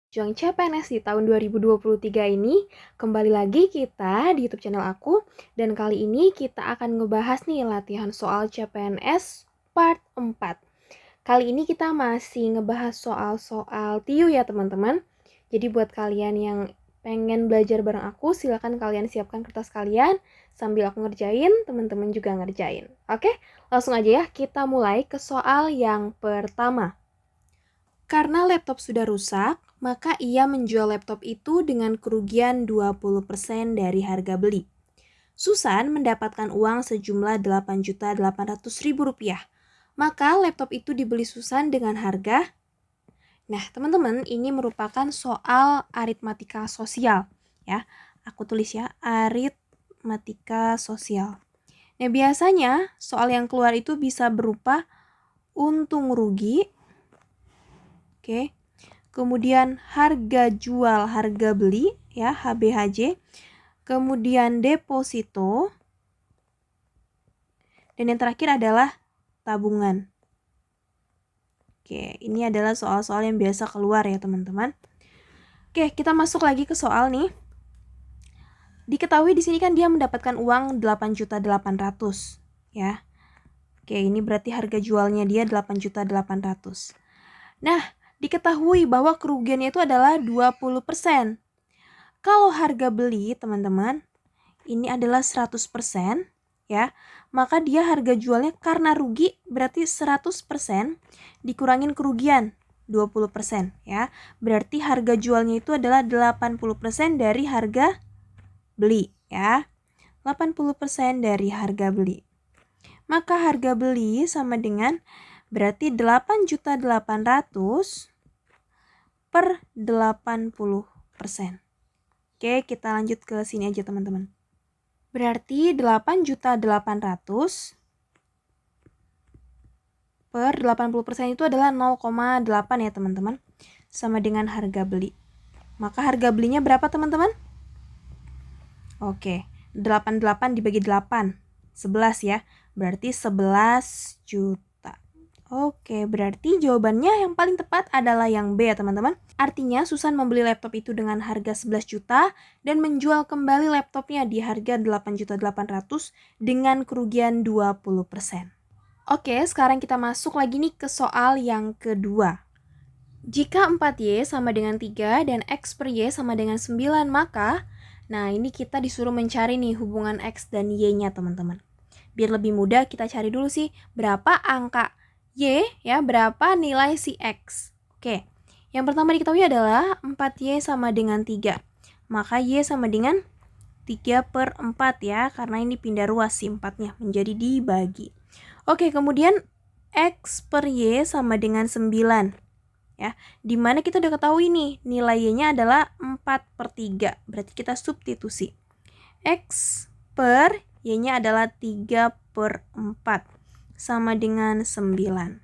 Juang CPNS di tahun 2023 ini, kembali lagi kita di YouTube channel aku, dan kali ini kita akan ngebahas nih latihan soal CPNS part 4. Kali ini kita masih ngebahas soal-soal TIU ya teman-teman. Jadi buat kalian yang pengen belajar bareng aku, silakan kalian siapkan kertas kalian, sambil aku ngerjain, teman-teman juga ngerjain. Oke, langsung aja ya, kita mulai ke soal yang pertama. Karena laptop sudah rusak, maka ia menjual laptop itu dengan kerugian 20% dari harga beli. Susan mendapatkan uang sejumlah Rp8.800.000. Maka laptop itu dibeli Susan dengan harga. Nah, teman-teman, ini merupakan soal aritmatika sosial, ya. Aku tulis ya, aritmatika sosial. Nah, biasanya soal yang keluar itu bisa berupa untung rugi. Oke. Kemudian harga jual, harga beli, ya, HBHJ. Kemudian deposito. Dan yang terakhir adalah tabungan. Oke, ini adalah soal-soal yang biasa keluar ya, teman-teman. Oke, kita masuk lagi ke soal nih. Diketahui di sini kan dia mendapatkan uang 8.800.000, ya. Oke, ini berarti harga jualnya dia 8.800.000. Nah, diketahui bahwa kerugiannya itu adalah 20%. Kalau harga beli, teman-teman, ini adalah 100%, ya. Maka dia harga jualnya karena rugi berarti 100% dikurangin kerugian 20%, ya. Berarti harga jualnya itu adalah 80% dari harga beli, ya. 80% dari harga beli. Maka harga beli sama dengan berarti 8.800.000 per 80%. Oke, kita lanjut ke sini aja teman-teman. Berarti 8.800.000 per 80% itu adalah 0,8 ya teman-teman. Sama dengan harga beli. Maka harga belinya berapa teman-teman? Oke, 88 dibagi 8. 11 ya. Berarti 11 juta. Oke, berarti jawabannya yang paling tepat adalah yang B ya teman-teman. Artinya Susan membeli laptop itu dengan harga 11 juta dan menjual kembali laptopnya di harga 8.800.000 dengan kerugian 20%. Oke, sekarang kita masuk lagi nih ke soal yang kedua. Jika 4Y sama dengan 3 dan X per Y sama dengan 9, maka, nah ini kita disuruh mencari nih hubungan X dan Y-nya teman-teman. Biar lebih mudah kita cari dulu sih berapa angka Y, ya, berapa nilai si X. Oke, yang pertama diketahui adalah 4Y sama dengan 3. Maka Y sama dengan 3/4 ya, karena ini pindah ruas si 4-nya menjadi dibagi. Oke, kemudian X per Y sama dengan 9. Ya, dimana kita udah ketahui nih, nilai Y-nya adalah 4/3. Berarti kita substitusi. X per Y-nya adalah 3/4. Sama dengan 9.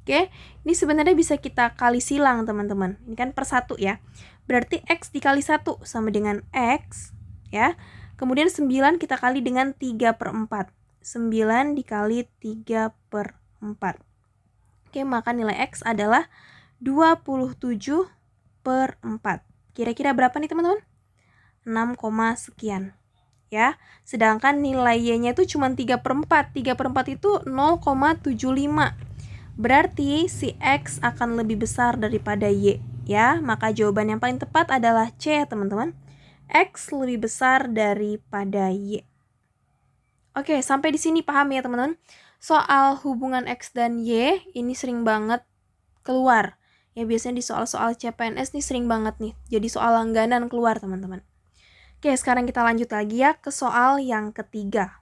Oke, ini sebenarnya bisa kita kali silang teman-teman. Ini kan per 1 ya. Berarti X dikali 1 sama dengan X, ya. Kemudian 9 kita kali dengan 3/4. 9 dikali 3/4. Oke, maka nilai X adalah 27/4. Kira-kira berapa nih teman-teman? 6, sekian. Ya, sedangkan nilai Y-nya itu cuma 3/4. 3/4 itu 0,75. Berarti si X akan lebih besar daripada Y, ya. Maka jawaban yang paling tepat adalah C, teman-teman. X lebih besar daripada Y. Oke, sampai di sini paham ya, teman-teman? Soal hubungan X dan Y ini sering banget keluar. Ya, biasanya di soal-soal CPNS nih sering banget nih. Jadi soal langganan keluar, teman-teman. Oke, sekarang kita lanjut lagi ya ke soal yang ketiga.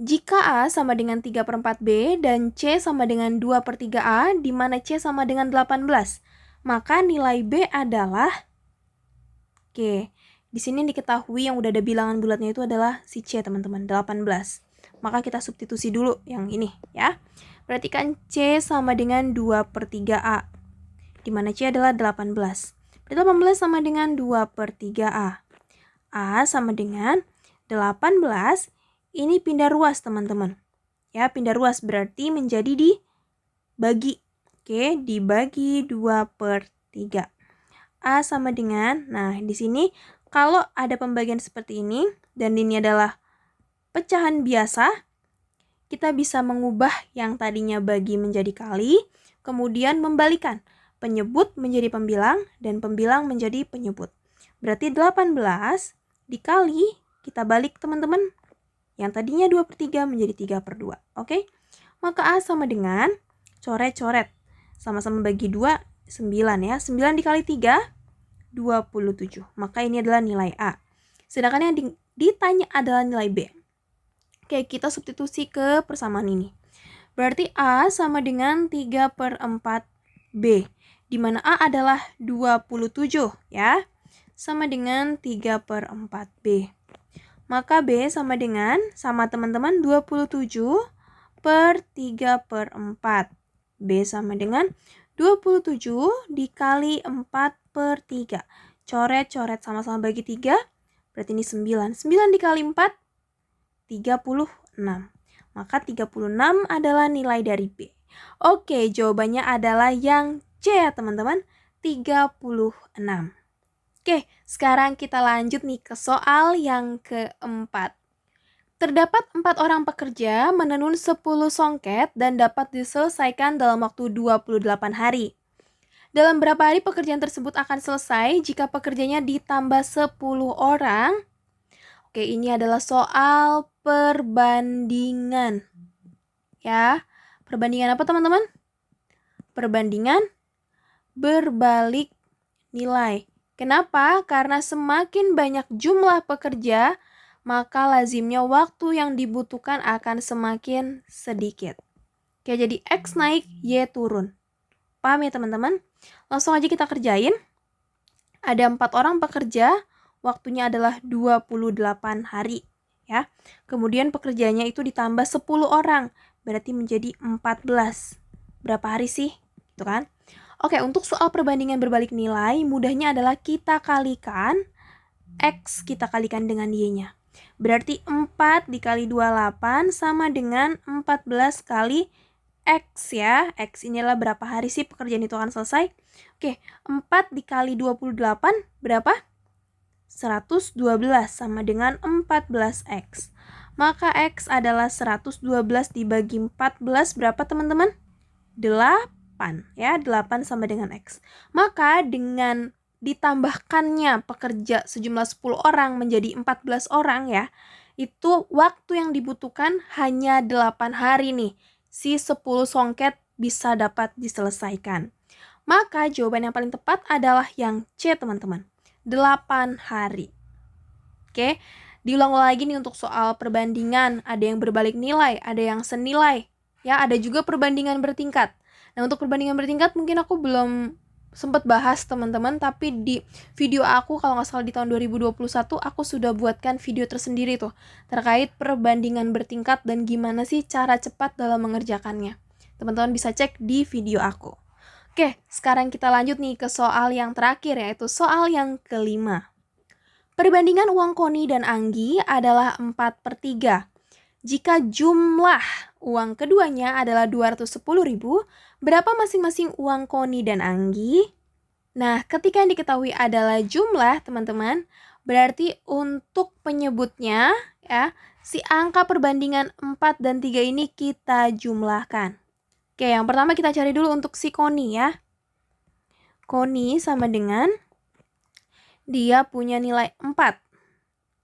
Jika A sama dengan 3/4B dan C sama dengan 2/3A, di mana C sama dengan 18, maka nilai B adalah, oke, di sini diketahui yang udah ada bilangan bulatnya itu adalah si C, teman-teman, 18. Maka kita substitusi dulu yang ini, ya. Berarti kan C sama dengan 2/3A, di mana C adalah 18. Berarti 18 sama dengan 2/3A. A sama dengan 18, ini pindah ruas teman-teman. Ya, pindah ruas berarti menjadi dibagi. Oke, dibagi 2/3. A sama dengan, nah di sini kalau ada pembagian seperti ini, dan ini adalah pecahan biasa, kita bisa mengubah yang tadinya bagi menjadi kali, kemudian membalikan penyebut menjadi pembilang, dan pembilang menjadi penyebut. Berarti 18 dikali, kita balik teman-teman, yang tadinya 2/3 menjadi 3/2. Oke? Maka A sama dengan, coret-coret. Sama-sama bagi 2, 9 ya. 9 dikali 3, 27. Maka ini adalah nilai A. Sedangkan yang ditanya adalah nilai B. Oke, kita substitusi ke persamaan ini. Berarti A sama dengan 3/4 B, di mana A adalah 27 ya, sama dengan 3/4 B. Maka B sama dengan, sama teman-teman, 27 per 3/4. B sama dengan 27 dikali 4/3. Coret-coret sama-sama bagi 3, berarti ini 9. 9 dikali 4, 36. Maka 36 adalah nilai dari B. Oke, jawabannya adalah yang C ya teman-teman, 36. Oke, sekarang kita lanjut nih ke soal yang keempat. Terdapat 4 orang pekerja menenun 10 songket dan dapat diselesaikan dalam waktu 28 hari. Dalam berapa hari pekerjaan tersebut akan selesai jika pekerjanya ditambah 10 orang? Oke, ini adalah soal perbandingan. Ya, perbandingan apa teman-teman? Perbandingan berbalik nilai. Kenapa? Karena semakin banyak jumlah pekerja, maka lazimnya waktu yang dibutuhkan akan semakin sedikit. Oke, jadi X naik, Y turun. Paham ya teman-teman? Langsung aja kita kerjain. Ada 4 orang pekerja, waktunya adalah 28 hari ya. Kemudian pekerjanya itu ditambah 10 orang, berarti menjadi 14. Berapa hari sih? Gitu kan? Oke, untuk soal perbandingan berbalik nilai, mudahnya adalah kita kalikan X, kita kalikan dengan Y-nya. Berarti 4 dikali 28 sama dengan 14 kali X ya. X inilah berapa hari sih pekerjaan itu akan selesai. Oke, 4 dikali 28 berapa? 112 sama dengan 14X. Maka X adalah 112 dibagi 14 berapa teman-teman? 8 ya, 8 sama dengan X. Maka dengan ditambahkannya pekerja sejumlah 10 orang menjadi 14 orang ya, itu waktu yang dibutuhkan hanya 8 hari nih. Si 10 songket bisa dapat diselesaikan. Maka jawaban yang paling tepat adalah yang C teman-teman. 8 hari. Oke, diulang lagi nih untuk soal perbandingan. Ada yang berbalik nilai, ada yang senilai. Ya, ada juga perbandingan bertingkat. Nah, untuk perbandingan bertingkat mungkin aku belum sempat bahas teman-teman, tapi di video aku kalau nggak salah di tahun 2021 aku sudah buatkan video tersendiri tuh terkait perbandingan bertingkat dan gimana sih cara cepat dalam mengerjakannya. Teman-teman bisa cek di video aku. Oke, sekarang kita lanjut nih ke soal yang terakhir, yaitu soal yang kelima. Perbandingan uang Koni dan Anggi adalah 4/3. Jika jumlah uang keduanya adalah 210.000, berapa masing-masing uang Koni dan Anggi? Nah, ketika yang diketahui adalah jumlah, teman-teman, berarti untuk penyebutnya, ya, si angka perbandingan 4 dan 3 ini kita jumlahkan. Oke, yang pertama kita cari dulu untuk si Koni ya. Koni sama dengan, dia punya nilai 4.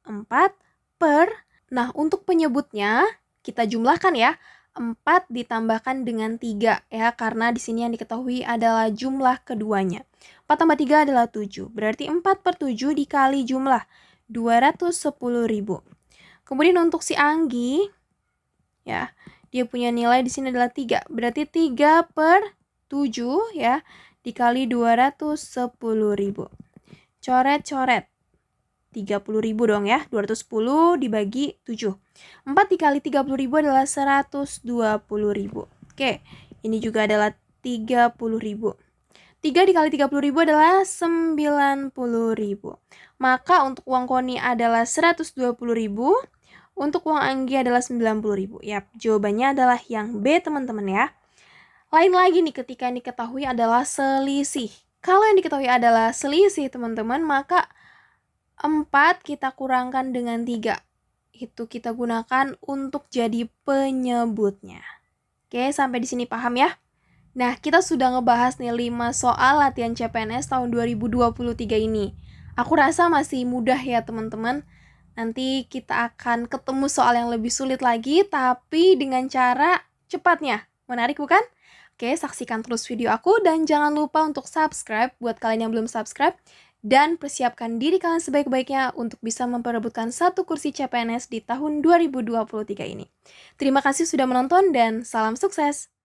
4 per, nah untuk penyebutnya kita jumlahkan ya. 4 ditambahkan dengan 3 ya, karena di sini yang diketahui adalah jumlah keduanya. 4 tambah 3 adalah 7, berarti 4/7 dikali jumlah 210.000. Kemudian untuk si Anggi, ya, dia punya nilai di sini adalah 3. Berarti 3/7 ya, dikali 210.000. Coret-coret. 30.000 dong ya. 210 dibagi 7. 4 dikali 30.000 adalah 120.000. Oke, ini juga adalah 30.000. 3 dikali 30.000 adalah 90.000. Maka untuk uang Koni adalah 120.000. Untuk uang Anggi adalah 90.000. Yap, jawabannya adalah yang B teman-teman ya. Lain lagi nih ketika yang diketahui adalah selisih. Kalau yang diketahui adalah selisih teman-teman, maka 4 kita kurangkan dengan 3. Itu kita gunakan untuk jadi penyebutnya. Oke, sampai di sini paham ya? Nah, kita sudah ngebahas nih 5 soal latihan CPNS tahun 2023 ini. Aku rasa masih mudah ya teman-teman. Nanti kita akan ketemu soal yang lebih sulit lagi, tapi dengan cara cepatnya. Menarik bukan? Oke, saksikan terus video aku dan jangan lupa untuk subscribe buat kalian yang belum subscribe. Dan persiapkan diri kalian sebaik-baiknya untuk bisa memperebutkan 1 kursi CPNS di tahun 2023 ini. Terima kasih sudah menonton dan salam sukses!